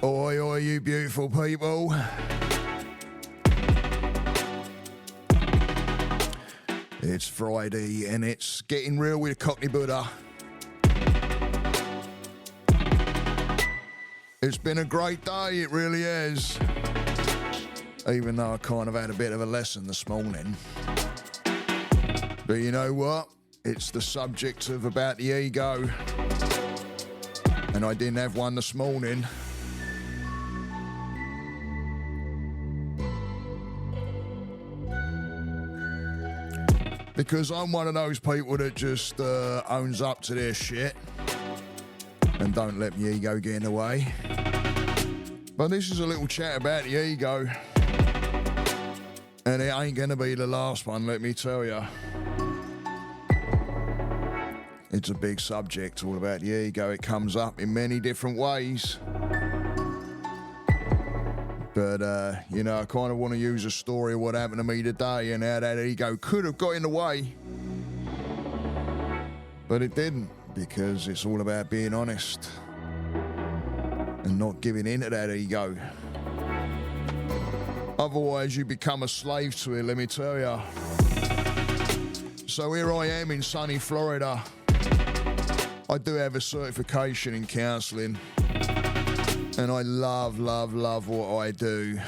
Oi, oi, you beautiful people. It's Friday and it's getting real with Cockney Buddha. It's been a great day, it really is. Even though I kind of had a bit of a lesson this morning. But you know what? It's the subject of about the ego. And I didn't have one this morning. Because I'm one of those people that just owns up to their shit and don't let the ego get in the way. But this is a little chat about the ego. And it ain't going to be the last one, let me tell you. It's a big subject, all about the ego. It comes up in many different ways. But, you know, I kind of want to use a story of what happened to me today and how that ego could have got in the way. But it didn't, because it's all about being honest and not giving in to that ego. Otherwise, you become a slave to it, let me tell you. So here I am in sunny Florida. I do have a certification in counselling. And I love, love, love what I do.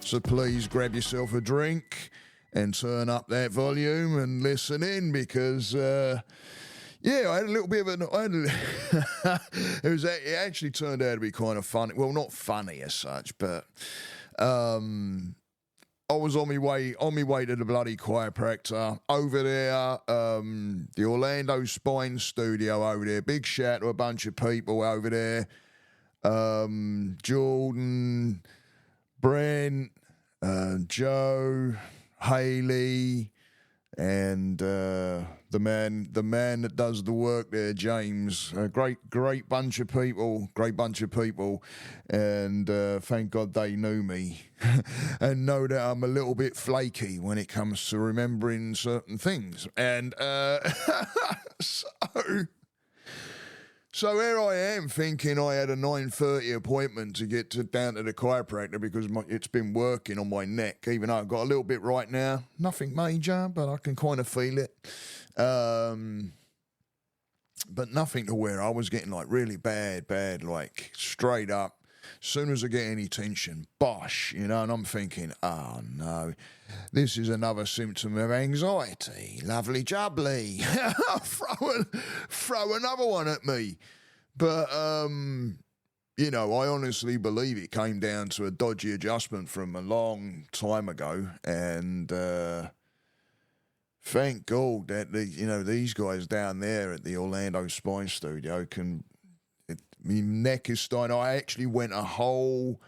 So please grab yourself a drink and turn up that volume and listen in because, yeah, I had a little bit of it actually turned out to be kind of funny. Well, not funny as such, but I was on my way to the bloody chiropractor over there, the Orlando Spine Studio over there. Big shout to a bunch of people over there. Jordan, Brent, Joe, Haley, and the man that does the work there, James. A great bunch of people, and thank God they knew me and know that I'm a little bit flaky when it comes to remembering certain things. And So here I am thinking I had a 9:30 appointment to get down to the chiropractor because it's been working on my neck, even though I've got a little bit right now. Nothing major, but I can kind of feel it. But nothing to where I was getting like really bad, like straight up. As soon as I get any tension, bosh, you know, and I'm thinking, oh no, this is another symptom of anxiety. Lovely jubbly. throw another one at me. But, you know, I honestly believe it came down to a dodgy adjustment from a long time ago. And thank God that, these guys down there at the Orlando Spine Studio my neck is starting. I actually went a whole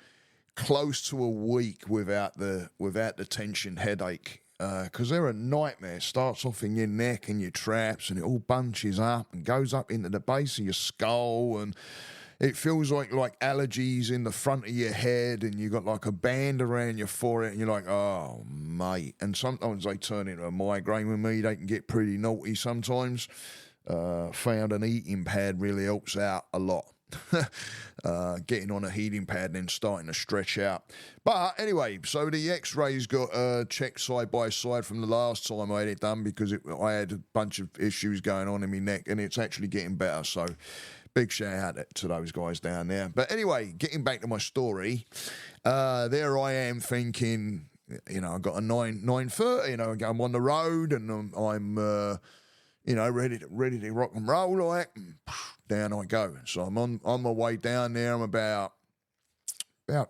close to a week without the tension headache because they're a nightmare. It starts off in your neck and your traps, and it all bunches up and goes up into the base of your skull, and it feels like allergies in the front of your head, and you got like a band around your forehead, and you're like, oh mate. And sometimes they turn into a migraine with me. They can get pretty naughty sometimes. Found an heating pad really helps out a lot. Getting on a heating pad and then starting to stretch out. But anyway, so the x-rays got checked side by side from the last time I had it done because I had a bunch of issues going on in my neck, and it's actually getting better. So big shout out to those guys down there. But anyway, getting back to my story, there I am thinking, you know, I got a 9:30, you know, I'm on the road and I'm ready to rock and roll, like, down I go. So I'm on my way down there. I'm about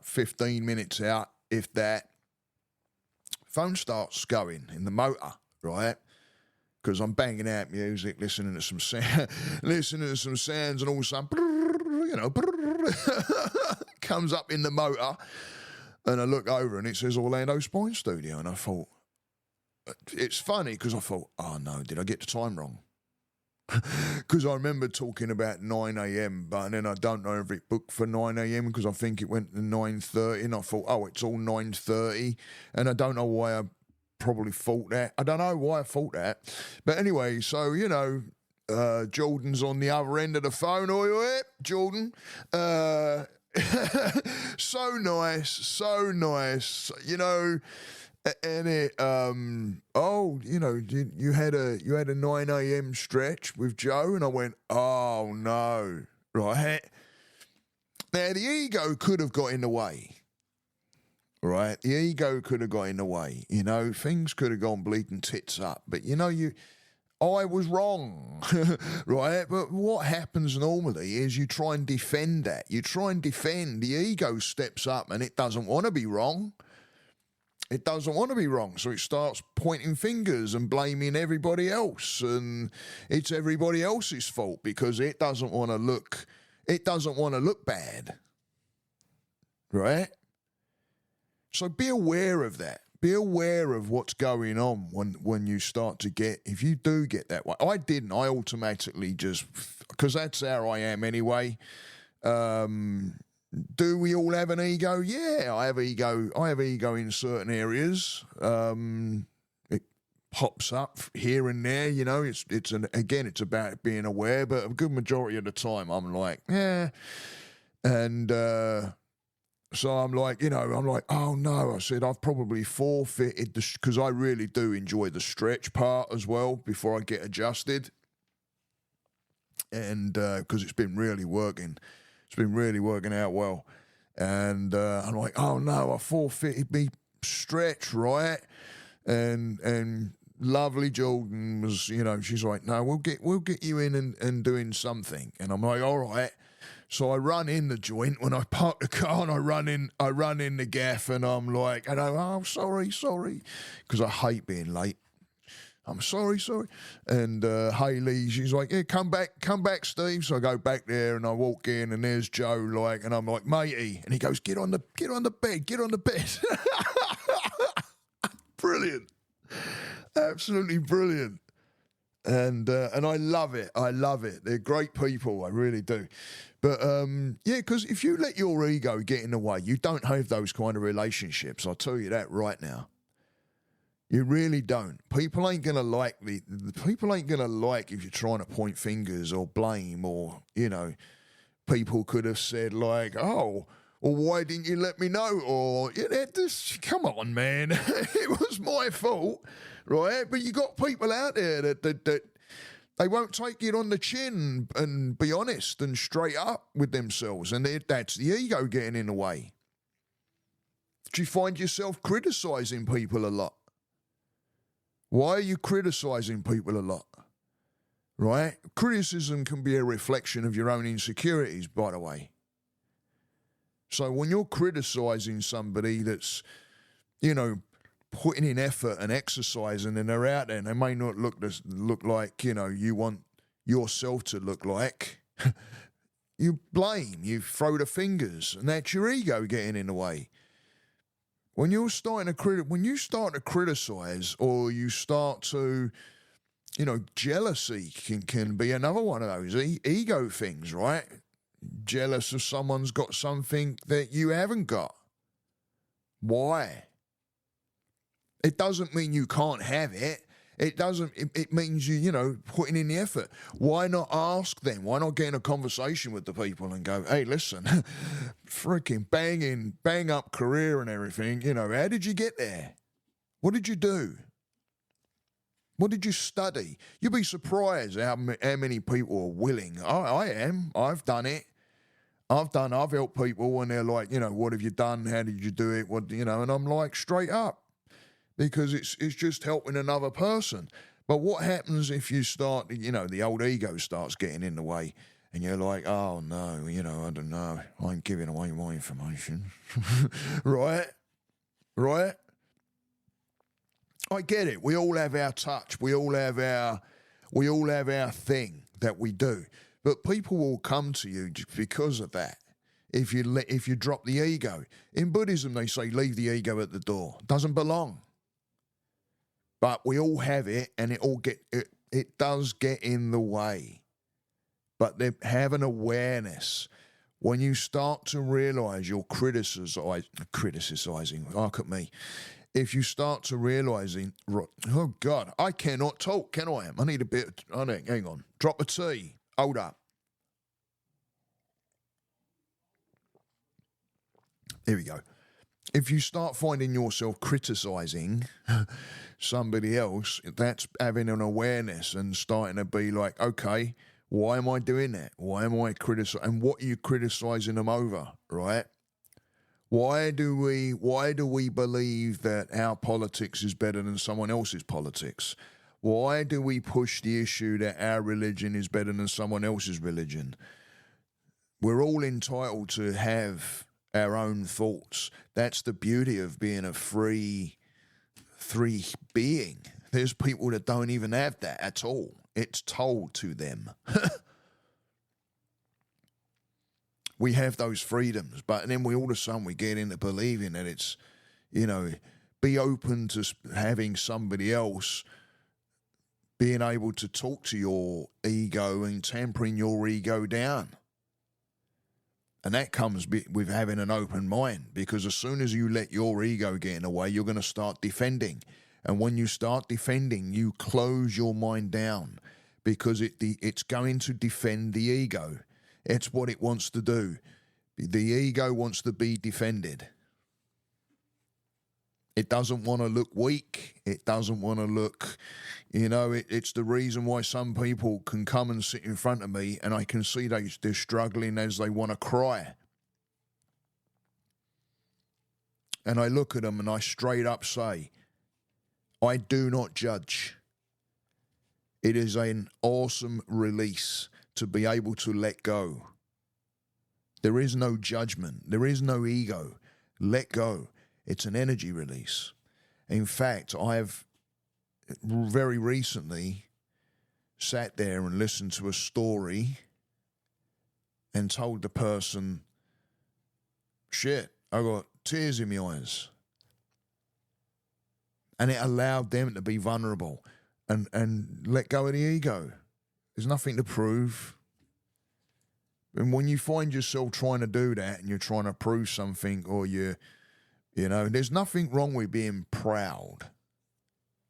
15 minutes out, if that. Phone starts going in the motor, right? Because I'm banging out music, listening to some sounds, and all of a sudden, comes up in the motor, and I look over and it says Orlando Spine Studio, and I thought, it's funny because I thought, oh no, did I get the time wrong? Because I remember talking about 9 a.m, but then I don't know if it booked for 9 a.m. because I think it went to 9:30, and I thought, oh, it's all 9:30, and I don't know why I probably thought that. I don't know why I thought that. But anyway, so, you know, Jordan's on the other end of the phone. Oi, oi, Jordan. So nice, so nice. You know, and it, you know, you had a 9 a.m. stretch with Joe, and I went, oh no, right. Now the ego could have got in the way. Right, the ego could have got in the way. You know, things could have gone bleeding tits up. But you know, I was wrong, right? But what happens normally is you try and defend that. You try and defend. The ego steps up, and it doesn't want to be wrong. It doesn't want to be wrong, so it starts pointing fingers and blaming everybody else, and it's everybody else's fault because it doesn't want to look. It doesn't want to look bad, right? So be aware of that. Be aware of what's going on when you start to get, if you do get that way. I didn't. I automatically just, because that's how I am anyway. Do we all have an ego? Yeah, I have ego. I have ego in certain areas. It pops up here and there. You know, it's about being aware. But a good majority of the time, I'm like, yeah, and. So I'm like, oh no, I said, I've probably forfeited because I really do enjoy the stretch part as well before I get adjusted. And because it's been really working out well. And I'm like, oh no, I forfeited me stretch, right? And lovely Jordan was, she's like, no, we'll get you in and doing something. And I'm like, all right. So I run in the joint when I park the car, and I run in the gaff, and I'm like, oh, sorry, because I hate being late. I'm sorry. And Hayley, she's like, yeah, come back, Steve. So I go back there, and I walk in, and there's Joe, and I'm like, matey, and he goes, get on the bed. Brilliant, absolutely brilliant. And I love it. They're great people. I really do. But, because if you let your ego get in the way, you don't have those kind of relationships. I'll tell you that right now. You really don't. People ain't going to like people ain't going to like if you're trying to point fingers or blame or, people could have said like, oh, well, why didn't you let me know? Or, come on, man. It was my fault, right? But you got people out there that they won't take it on the chin and be honest and straight up with themselves. And that's the ego getting in the way. Do you find yourself criticising people a lot? Why are you criticising people a lot? Right? Criticism can be a reflection of your own insecurities, by the way. So when you're criticising somebody that's, putting in effort and exercising, and they're out there and they may not look like, you want yourself to look like, you blame, you throw the fingers, and that's your ego getting in the way. When you start to criticize, or you start to, jealousy can be another one of those ego things, right? Jealous of someone's got something that you haven't got. Why? It doesn't mean you can't have it. It means you, putting in the effort. Why not ask them? Why not get in a conversation with the people and go, hey, listen, freaking bang up career and everything. How did you get there? What did you do? What did you study? You'd be surprised how many people are willing. I am. I've done it. I've helped people and they're like, what have you done? How did you do it? And I'm like, straight up. Because it's just helping another person. But what happens if you start, the old ego starts getting in the way, and you're like, oh no, I don't know, I ain't giving away my information. Right? I get it. We all have our touch. We all have our thing that we do. But people will come to you just because of that. If you drop the ego. In Buddhism, they say leave the ego at the door. It doesn't belong. But we all have it, and it does get in the way. But they have an awareness. When you start to realise you're criticising, look at me. if you start to realizing, oh God, I cannot talk, can I? I need a bit, hang on, drop of tea, hold up. Here we go. If you start finding yourself criticizing somebody else, that's having an awareness and starting to be like, okay, why am I doing that? Why am I criticizing? And what are you criticizing them over, right? Why do we believe that our politics is better than someone else's politics? Why do we push the issue that our religion is better than someone else's religion? We're all entitled to have our own thoughts. That's the beauty of being a free being. There's people that don't even have that at all. It's told to them. We have those freedoms, but then all of a sudden we get into believing that it's, be open to having somebody else being able to talk to your ego and tempering your ego down. And that comes with having an open mind, because as soon as you let your ego get in the way, you're going to start defending. And when you start defending, you close your mind down, because it's going to defend the ego. It's what it wants to do. The ego wants to be defended. It doesn't want to look weak. It doesn't want to look, it's the reason why some people can come and sit in front of me and I can see they're struggling as they want to cry. And I look at them and I straight up say, I do not judge. It is an awesome release to be able to let go. There is no judgment. There is no ego. Let go. It's an energy release. In fact, I've very recently sat there and listened to a story and told the person, shit, I got tears in my eyes. And it allowed them to be vulnerable and let go of the ego. There's nothing to prove. And when you find yourself trying to do that and you're trying to prove something, or there's nothing wrong with being proud,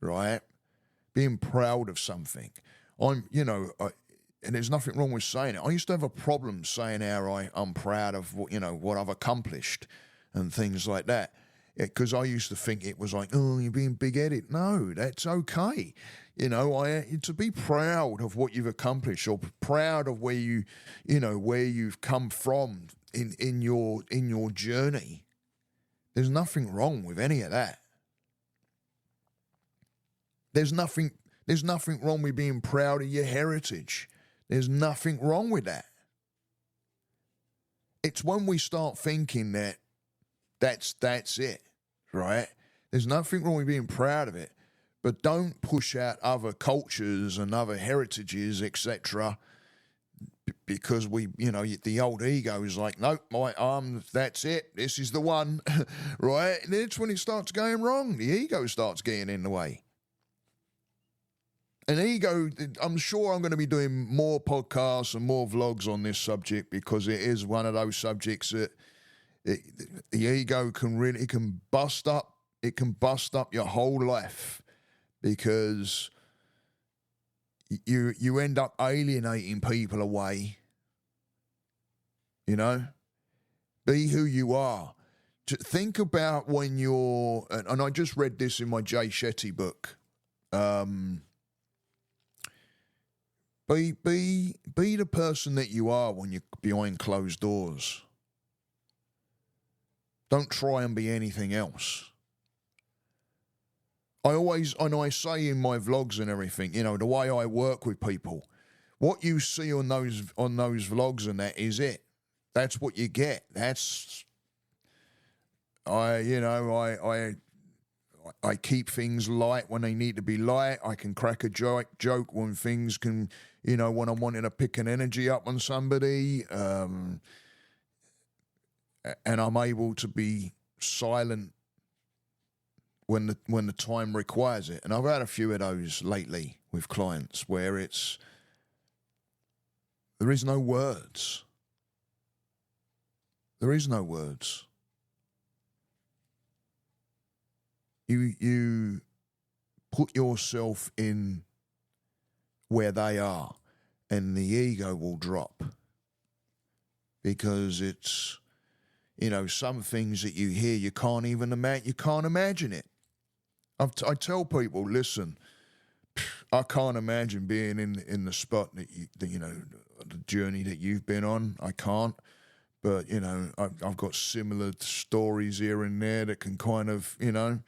right? Being proud of something. And there's nothing wrong with saying it. I used to have a problem saying how I'm proud of what I've accomplished and things like that. Because I used to think it was like, oh, you're being big-headed. No, that's okay. To be proud of what you've accomplished, or proud of where where you've come from in your journey. There's nothing wrong with any of that. There's nothing wrong with being proud of your heritage. There's nothing wrong with that. It's when we start thinking that that's it, right? There's nothing wrong with being proud of it, but don't push out other cultures and other heritages, etc. Because the old ego is like, nope, that's it. This is the one, right? And that's when it starts going wrong. The ego starts getting in the way. And ego, I'm sure I'm going to be doing more podcasts and more vlogs on this subject, because it is one of those subjects that the ego can bust up. It can bust up your whole life, because you end up alienating people away. Be who you are. Think about when you're, and I just read this in my Jay Shetty book. Be the person that you are when you're behind closed doors. Don't try and be anything else. I say in my vlogs and everything, the way I work with people, what you see on those vlogs and that is it. That's what you get. I keep things light when they need to be light. I can crack a joke when things can, when I'm wanting to pick an energy up on somebody, and I'm able to be silent when the time requires it. And I've had a few of those lately with clients where there is no words. There is no words. you put yourself in where they are, and the ego will drop, because it's, you know, some things that you hear you can't even imagine it. I tell people, listen, I can't imagine being in the spot that you know, the journey that you've been on. I can't. But, you know, I've got similar stories here and there that can kind of, you know,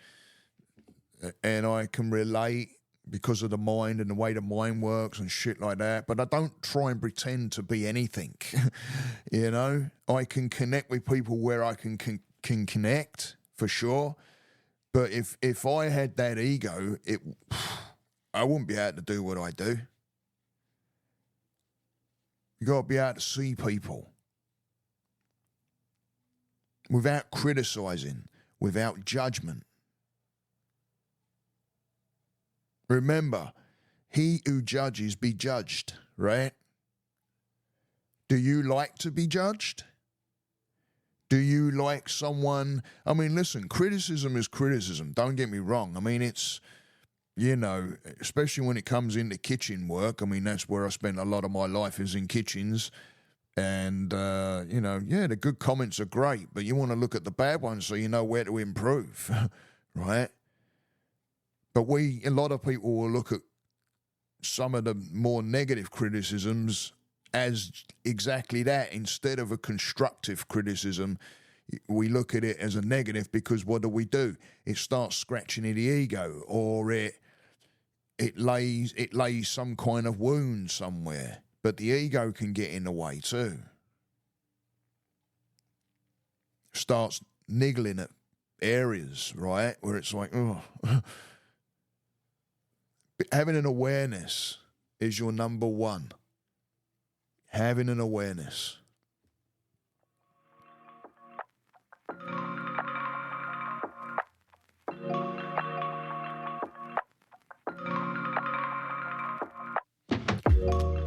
and I can relate because of the mind and the way the mind works and shit like that. But I don't try and pretend to be anything, you know. I can connect with people where I can connect, for sure. But if I had that ego, I wouldn't be able to do what I do. You got to be able to see people without criticizing, without judgment. Remember, he who judges be judged, right? Do you like to be judged? Do you like someone? I mean, listen, criticism is criticism. Don't get me wrong. I mean, it's, you know, especially when it comes into kitchen work. I mean, that's where I spend a lot of my life, is in kitchens. And, you know, yeah, the good comments are great, but you want to look at the bad ones so you know where to improve, right? But a lot of people will look at some of the more negative criticisms as exactly that. Instead of a constructive criticism, we look at it as a negative, because what do? It starts scratching at the ego, or it lays some kind of wound somewhere. But the ego can get in the way too. Starts niggling at areas, right, where it's like, oh. Having an awareness is your number one. Having an awareness.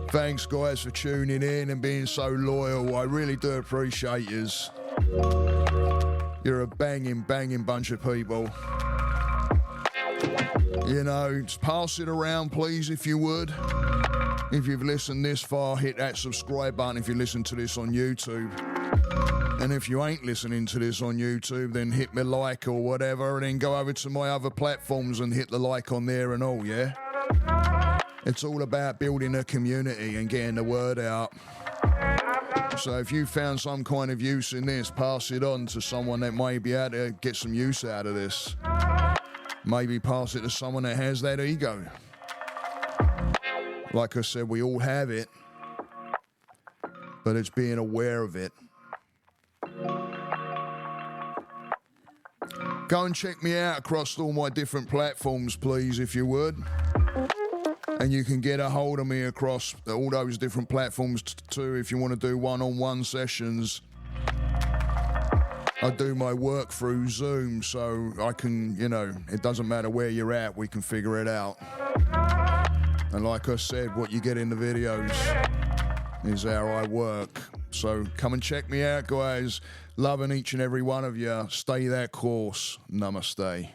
Thanks, guys, for tuning in and being so loyal. I really do appreciate yous. You're a banging bunch of people. You know, just pass it around, please, if you would. If you've listened this far, hit that subscribe button if you listen to this on YouTube. And if you ain't listening to this on YouTube, then hit me like or whatever, and then go over to my other platforms and hit the like on there and all, yeah? It's all about building a community and getting the word out. So if you found some kind of use in this, pass it on to someone that may be able to get some use out of this. Maybe pass it to someone that has that ego. Like I said, we all have it, but it's being aware of it. Go and check me out across all my different platforms, please, if you would. And you can get a hold of me across all those different platforms too if you want to do one-on-one sessions. I do my work through Zoom, so I can, you know, it doesn't matter where you're at, we can figure it out. And like I said, what you get in the videos is how I work. So come and check me out, guys. Loving each and every one of you. Stay that course. Namaste.